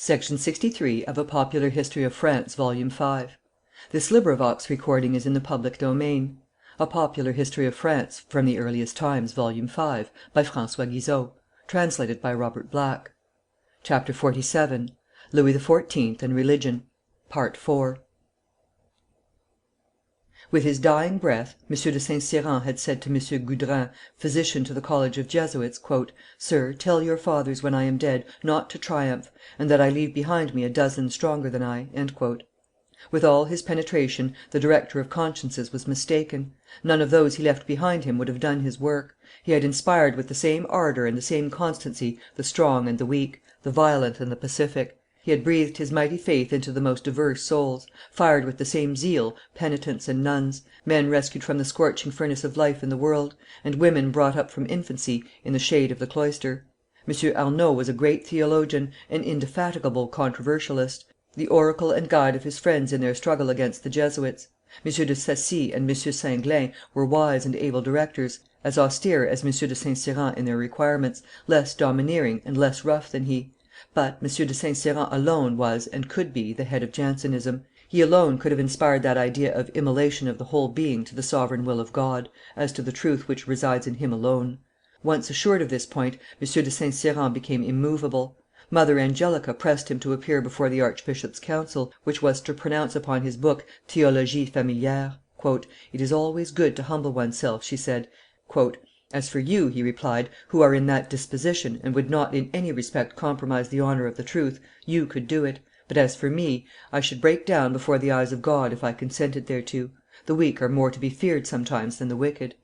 Section 63 of A Popular History of France, Volume 5. This recording is in the public domain. A Popular History of France, from the Earliest Times, Volume 5, by François Guizot, translated by Robert Black. CHAPTER XLVII. Louis XIV. And Religion. Part IV. With his dying breath, M. de St. Cyran had said to M. Gudrin, physician to the College of Jesuits, "Sir, tell your fathers, when I am dead, not to triumph, and that I leave behind me a dozen stronger than I." With all his penetration, the director of consciences was mistaken. None of those he left behind him would have done his work. He had inspired with the same ardor and the same constancy the strong and the weak, the violent and the pacific. He had breathed his mighty faith into the most diverse souls, fired with the same zeal penitents and nuns, men rescued from the scorching furnace of life in the world, and women brought up from infancy in the shade of the cloister. M. Arnauld was a great theologian, an indefatigable controversialist, the oracle and guide of his friends in their struggle against the Jesuits. M. de Sacy and M. Singlin were wise and able directors, as austere as M. de St. Cyran in their requirements, less domineering and less rough than he. But M. de St. Cyran alone was and could be the head of Jansenism. He alone could have inspired that idea of immolation of the whole being to the sovereign will of God, as to the truth which resides in him alone. Once assured of this point, M. de St. Cyran became immovable. Mother Angelica pressed him to appear before the archbishop's council, which was to pronounce upon his book Théologie familière. "It is always good to humble oneself," she said. "As for you," he replied, "who are in that disposition, and would not in any respect compromise the honor of the truth, you could do it; but as for me, I should break down before the eyes of God if I consented thereto. The weak are more to be feared sometimes than the wicked."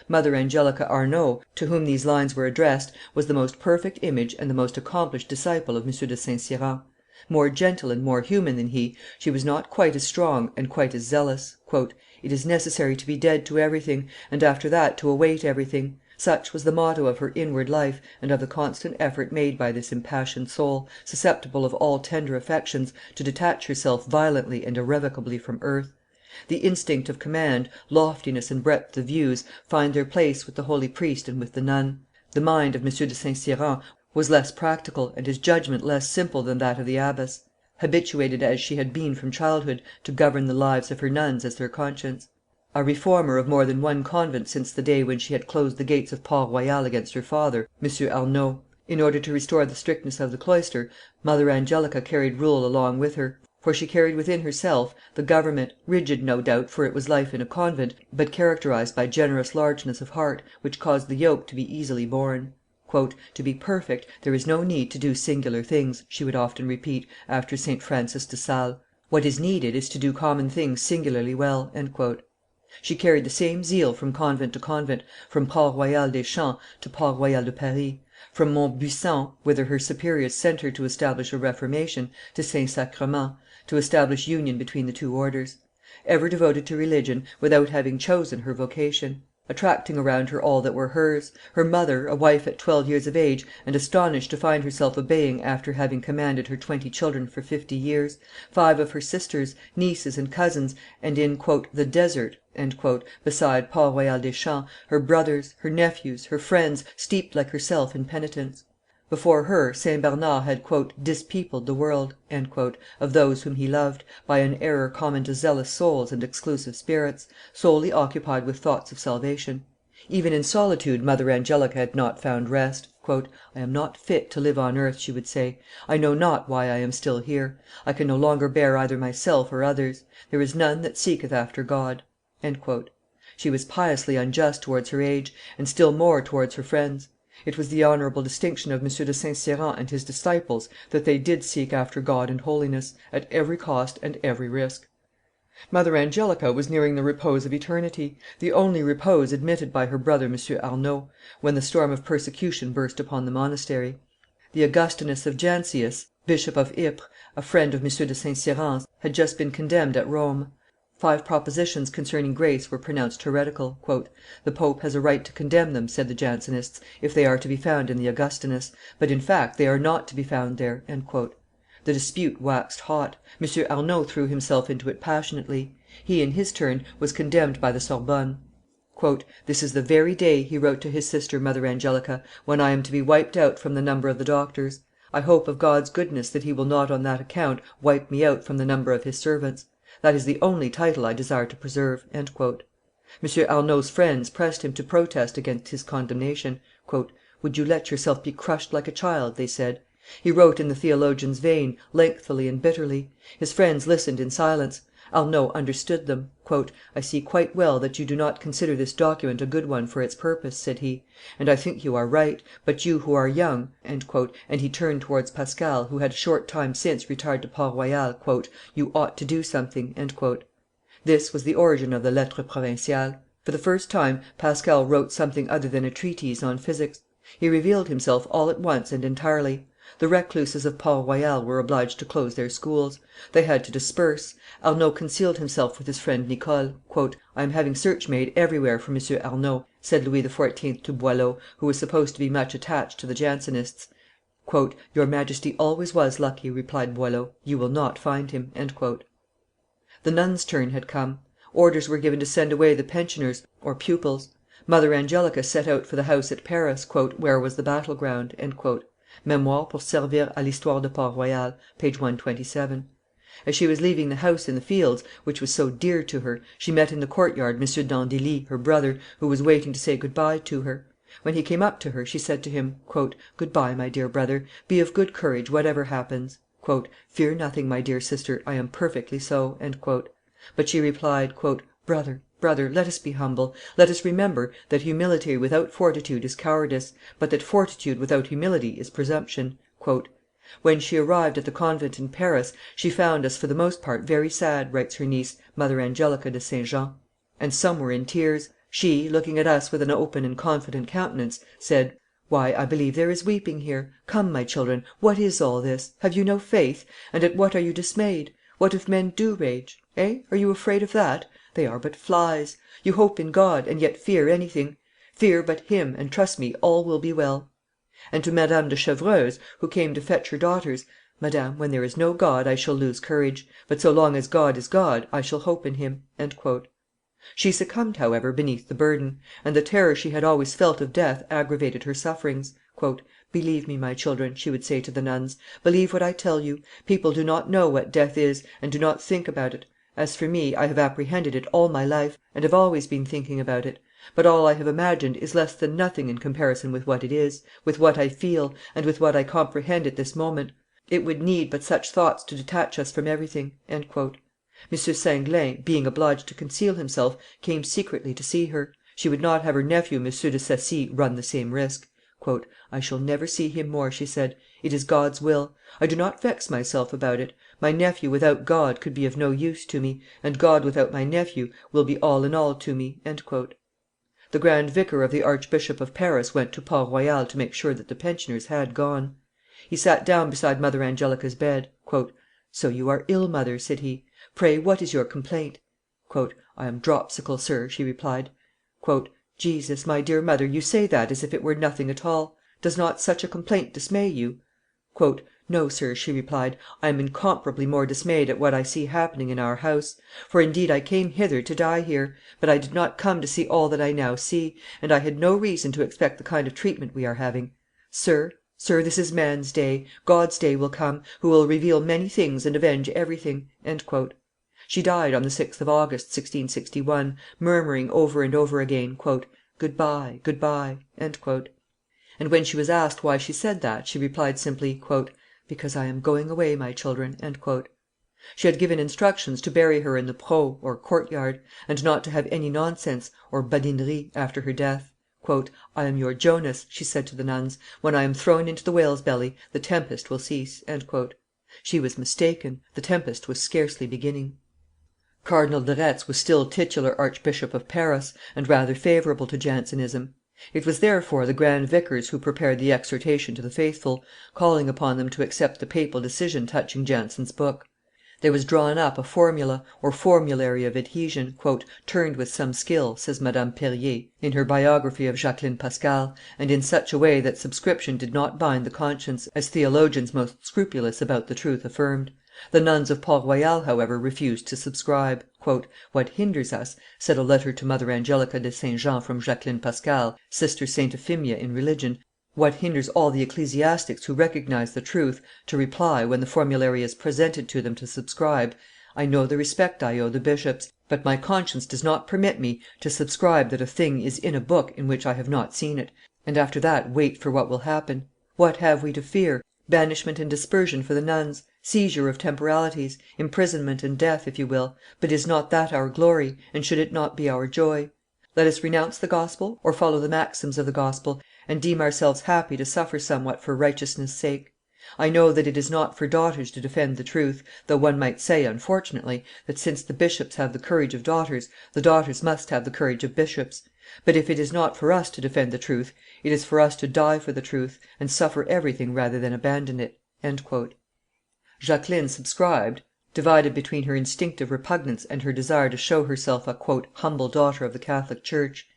Mother Angelica Arnauld, to whom these lines were addressed, was the most perfect image and the most accomplished disciple of M. de St. Cyran. More gentle and more human than he, she was not quite as strong and quite as zealous. "It is necessary to be dead to everything, and after that to await everything." Such was the motto of her inward life and of the constant effort made by this impassioned soul, susceptible of all tender affections, to detach herself violently and irrevocably from earth. The instinct of command, loftiness and breadth of views, find their place with the holy priest and with the nun. The mind of M. de St. Cyran was less practical and his judgment less simple than that of the abbess, habituated as she had been from childhood to govern the lives of her nuns as their conscience. A reformer of more than one convent since the day when she had closed the gates of Port Royal against her father, M. Arnauld. In order to restore the strictness of the cloister, Mother Angelica carried rule along with her; for she carried within herself the government, rigid, no doubt, for it was life in a convent, but characterized by generous largeness of heart, which caused the yoke to be easily borne. "To be perfect, there is no need to do singular things," she would often repeat, after St. Francis de Sales; "what is needed is to do common things singularly well." She carried the same zeal from convent to convent, from Port Royal des Champs to Port Royal de Paris; from Montbuisson, whither her superiors sent her to establish a reformation, to St. Sacrement, to establish union between the two orders; ever devoted to religion, without having chosen her vocation; attracting around her all that were hers; her mother, a wife at 12 years of age, and astonished to find herself obeying after having commanded her 20 children for 50 years; 5 of her sisters, nieces, and cousins, and in "the desert," beside Port Royal des Champs, her brothers, her nephews, her friends, steeped like herself in penitence. Before her, St. Bernard had "dispeopled the world" of those whom he loved, by an error common to zealous souls and exclusive spirits, solely occupied with thoughts of salvation. Even in solitude Mother Angelica had not found rest. "I am not fit to live on earth," she would say; "I know not why I am still here; I can no longer bear either myself or others; there is none that seeketh after God." She was piously unjust towards her age, and still more towards her friends. It was the honorable distinction of M. de St. Cyran and his disciples that they did seek after God and holiness, at every cost and every risk. Mother Angelica was nearing the repose of eternity, the only repose admitted by her brother M. Arnauld, when the storm of persecution burst upon the monastery. The Augustinus of Jancius, Bishop of Ypres, a friend of M. de St. Cyran's, had just been condemned at Rome. 5 propositions concerning grace were pronounced heretical. "The pope has a right to condemn them," said the Jansenists, "if they are to be found in the Augustinus; but, in fact, they are not to be found there." The dispute waxed hot. M. Arnauld threw himself into it passionately. He, in his turn, was condemned by the Sorbonne. "This is the very day," he wrote to his sister, Mother Angelica, "when I am to be wiped out from the number of the doctors. I hope of God's goodness that he will not on that account wipe me out from the number of his servants. That is the only title I desire to preserve." M. Arnault's friends pressed him to protest against his condemnation. "Would you let yourself be crushed like a child?" they said. He wrote in the theologian's vein, lengthily and bitterly. His friends listened in silence. Arnauld understood them. "I see quite well that you do not consider this document a good one for its purpose," said he, "and I think you are right; but you who are young," and he turned towards Pascal, who had a short time since retired to Port Royal, "you ought to do something." This was the origin of the Lettres Provinciales. For the first time Pascal wrote something other than a treatise on physics. He revealed himself all at once and entirely. The recluses of Port Royal were obliged to close their schools. They had to disperse. Arnauld concealed himself with his friend Nicole. "I am having search made everywhere for M. Arnauld," said Louis XIV. To Boileau, who was supposed to be much attached to the Jansenists. "Your Majesty always was lucky," replied Boileau; "you will not find him." The nuns' turn had come. Orders were given to send away the pensioners (pupils). Mother Angelica set out for the house at Paris, "where was the battle ground." Memoires pour servir à l'Histoire de Port Royal, p. 127. As she was leaving the house in the fields, which was so dear to her, she met in the courtyard M. d'Andilly, her brother, who was waiting to say good by to her. When he came up to her, she said to him, "Good by, my dear brother; be of good courage, whatever happens." "Fear nothing, my dear sister; I am perfectly so." But she replied, "Brother, let us be humble; let us remember that humility without fortitude is cowardice, but that fortitude without humility is presumption." "When she arrived at the convent in Paris, she found us for the most part very sad," writes her niece, Mother Angelica de St. Jean, "and some were in tears. She, looking at us with an open and confident countenance, said, 'Why, I believe there is weeping here. Come, my children, what is all this? Have you no faith? And at what are you dismayed? What if men do rage? Are you afraid of that? They are but flies. You hope in God, and yet fear anything. Fear but Him, and trust me, all will be well.' And to Madame de Chevreuse, who came to fetch her daughters, 'Madame, when there is no God, I shall lose courage; but so long as God is God, I shall hope in Him.'" She succumbed, however, beneath the burden; and the terror she had always felt of death aggravated her sufferings. "Believe me, my children," she would say to the nuns, "believe what I tell you; people do not know what death is, and do not think about it. As for me, I have apprehended it all my life, and have always been thinking about it; but all I have imagined is less than nothing in comparison with what it is, with what I feel, and with what I comprehend at this moment. It would need but such thoughts to detach us from everything." M. Singlin, being obliged to conceal himself, came secretly to see her. She would not have her nephew, M. de Sacy, run the same risk. "I shall never see him more," she said; "it is God's will. I do not vex myself about it. My nephew without God could be of no use to me, and God without my nephew will be all in all to me." The grand vicar of the Archbishop of Paris went to Port Royal to make sure that the pensioners had gone. He sat down beside Mother Angelica's bed. "So you are ill, mother," said he; "pray what is your complaint?" "I am dropsical, sir," she replied. "Jesus, my dear mother, you say that as if it were nothing at all. Does not such a complaint dismay you?" "No, sir," she replied, "I am incomparably more dismayed at what I see happening in our house; for indeed I came hither to die here, but I did not come to see all that I now see, and I had no reason to expect the kind of treatment we are having. Sir, this is man's day; God's day will come, who will reveal many things and avenge everything." She died on the 6th of August, 1661, murmuring over and over again, "Good by, good by." And when she was asked why she said that, she replied simply, "Because I am going away, my children." She had given instructions to bury her in the Preau, or courtyard, and not to have any nonsense (badineries) after her death. "I am your Jonas," she said to the nuns; "when I am thrown into the whale's belly, the tempest will cease." She was mistaken; the tempest was scarcely beginning. Cardinal de Retz was still titular Archbishop of Paris, and rather favorable to Jansenism. It was therefore the grand vicars who prepared the exhortation to the faithful, calling upon them to accept the papal decision touching Jansen's book. There was drawn up a formula, or formulary of adhesion, "turned with some skill," says Madame Perier, in her biography of Jacqueline Pascal, "and in such a way that subscription did not bind the conscience, as theologians most scrupulous about the truth affirmed. The nuns of Port Royal, however, refused to subscribe. 'What hinders us,' said a letter to Mother Angelica de St. Jean from Jacqueline Pascal, Sister St. Euphemia in religion, What hinders all the ecclesiastics who recognize the truth to reply, when the formulary is presented to them to subscribe, 'I know the respect I owe the bishops, but my conscience does not permit me to subscribe that a thing is in a book in which I have not seen it, and after that wait for what will happen. What have we to fear? Banishment and dispersion for the nuns, seizure of temporalities, imprisonment and death, if you will, but is not that our glory, and should it not be our joy? Let us renounce the gospel, or follow the maxims of the gospel, and deem ourselves happy to suffer somewhat for righteousness' sake. I know that it is not for daughters to defend the truth, though one might say, unfortunately, that since the bishops have the courage of daughters, the daughters must have the courage of bishops; but if it is not for us to defend the truth, it is for us to die for the truth, and suffer everything rather than abandon it." Jacqueline subscribed, divided between her instinctive repugnance and her desire to show herself a "humble daughter of the Catholic church."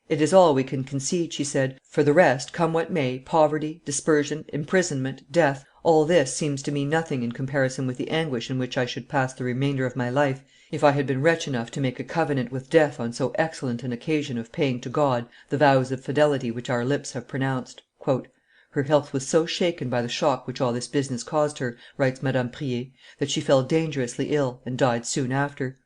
"It is all we can concede," she said; "for the rest, come what may, poverty, dispersion, imprisonment, death, all this seems to me nothing in comparison with the anguish in which I should pass the remainder of my life if I had been wretch enough to make a covenant with death on so excellent an occasion of paying to God the vows of fidelity which our lips have pronounced." "Her health was so shaken by the shock which all this business caused her," writes Madame Prier, "that she fell dangerously ill, and died soon after.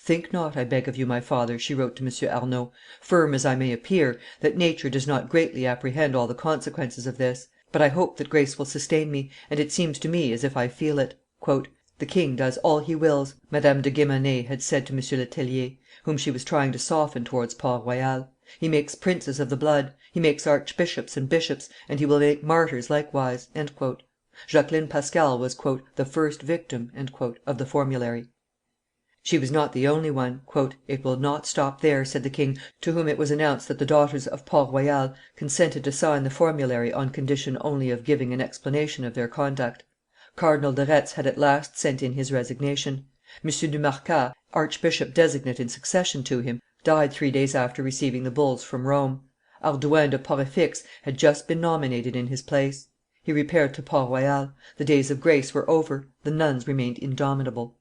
'Think not, I beg of you, my father,' she wrote to M. Arnauld, 'firm as I may appear, that nature does not greatly apprehend all the consequences of this; but I hope that grace will sustain me, and it seems to me as if I feel it.' 'The king does all he wills,' Madame de Guemenee had said to M. le Tellier, whom she was trying to soften towards Port Royal; 'he makes princes of the blood; he makes archbishops and bishops, and he will make martyrs likewise.' Jacqueline Pascal was "the first victim" of the formulary. She was not the only one. "It will not stop there," said the king, to whom it was announced that the daughters of Port Royal consented to sign the formulary on condition only of giving an explanation of their conduct. Cardinal de Retz had at last sent in his resignation. M. du Marca, archbishop designate in succession to him, died 3 days after receiving the bulls from Rome. Ardouin de Porefix had just been nominated in his place. He repaired to Port Royal; the days of grace were over; the nuns remained indomitable.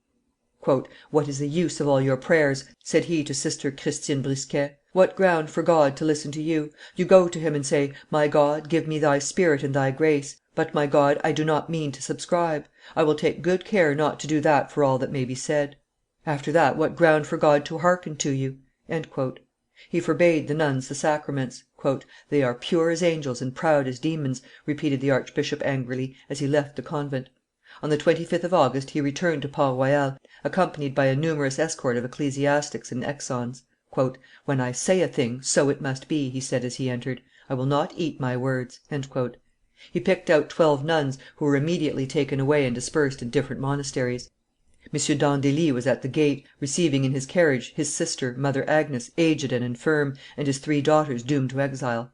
"What is the use of all your prayers?" said he to Sister Christine Brisquet. "What ground for God to listen to you? You go to him and say, 'My God, give me Thy Spirit and Thy grace; but, my God, I do not mean to subscribe. I will take good care not to do that for all that may be said.' After that, what ground for God to hearken to you?" He forbade the nuns the sacraments. "They are pure as angels and proud as demons," repeated the archbishop angrily, as he left the convent. On the 25th of August he returned to Port Royal, accompanied by a numerous escort of ecclesiastics and exons. "When I say a thing, so it must be," he said as he entered; "I will not eat my words." He picked out 12 nuns, who were immediately taken away and dispersed in different monasteries. M. d'Andilly was at the gate, receiving in his carriage his sister, Mother Agnes, aged and infirm, and his 3 daughters doomed to exile.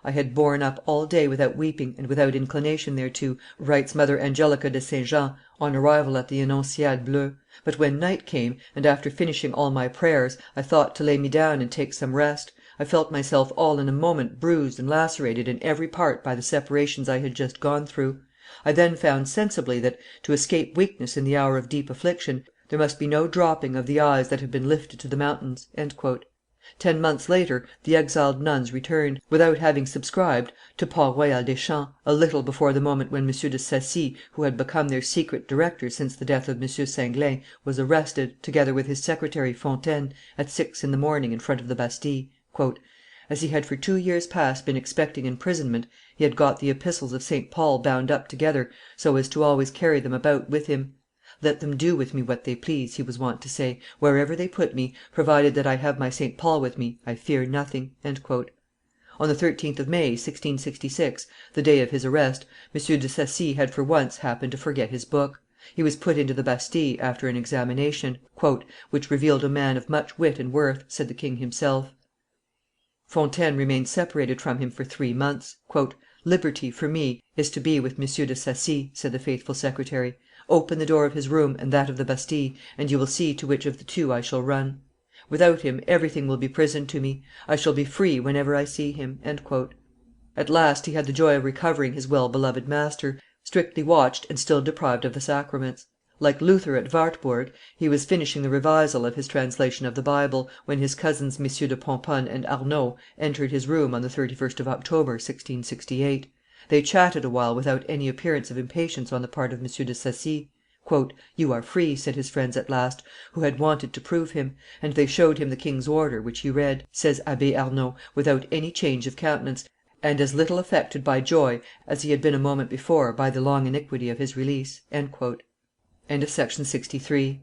"I had borne up all day without weeping and without inclination thereto," writes Mother Angelica de St. Jean on arrival at the Annonciade Bleue, "but when night came, and after finishing all my prayers, I thought to lay me down and take some rest, I felt myself all in a moment bruised and lacerated in every part by the separations I had just gone through. I then found sensibly that, to escape weakness in the hour of deep affliction, there must be no dropping of the eyes that have been lifted to the mountains." 10 months later, the exiled nuns returned, without having subscribed, to Port Royal des Champs, a little before the moment when M. de Sacy, who had become their secret director since the death of M. Singlin, was arrested, together with his secretary Fontaine, at 6 in the morning in front of the Bastille. "As he had for 2 years past been expecting imprisonment, he had got the epistles of St. Paul bound up together, so as to always carry them about with him. 'Let them do with me what they please,' he was wont to say, 'wherever they put me, provided that I have my St. Paul with me, I fear nothing.'" On the 13th of May, 1666, the day of his arrest, M. de Sacy had for once happened to forget his book; he was put into the Bastille after an examination, "which revealed a man of much wit and worth," said the king himself. Fontaine remained separated from him for 3 months. "Liberty, for me, is to be with M. de Sacy," said the faithful secretary; "open the door of his room and that of the Bastille, and you will see to which of the 2 I shall run. Without him, everything will be prison to me; I shall be free whenever I see him." At last he had the joy of recovering his well beloved master, strictly watched and still deprived of the sacraments. Like Luther at Wartburg, he was finishing the revisal of his translation of the Bible, when his cousins MM. de Pomponne and Arnauld entered his room on the 31st of October, 1668. They chatted awhile without any appearance of impatience on the part of M. de Saci. "You are free," said his friends at last, who had wanted to prove him; and they showed him the king's order, which he read, says Abbe Arnauld, without any change of countenance, and as little affected by joy as he had been a moment before by the long iniquity of his release." Section 63.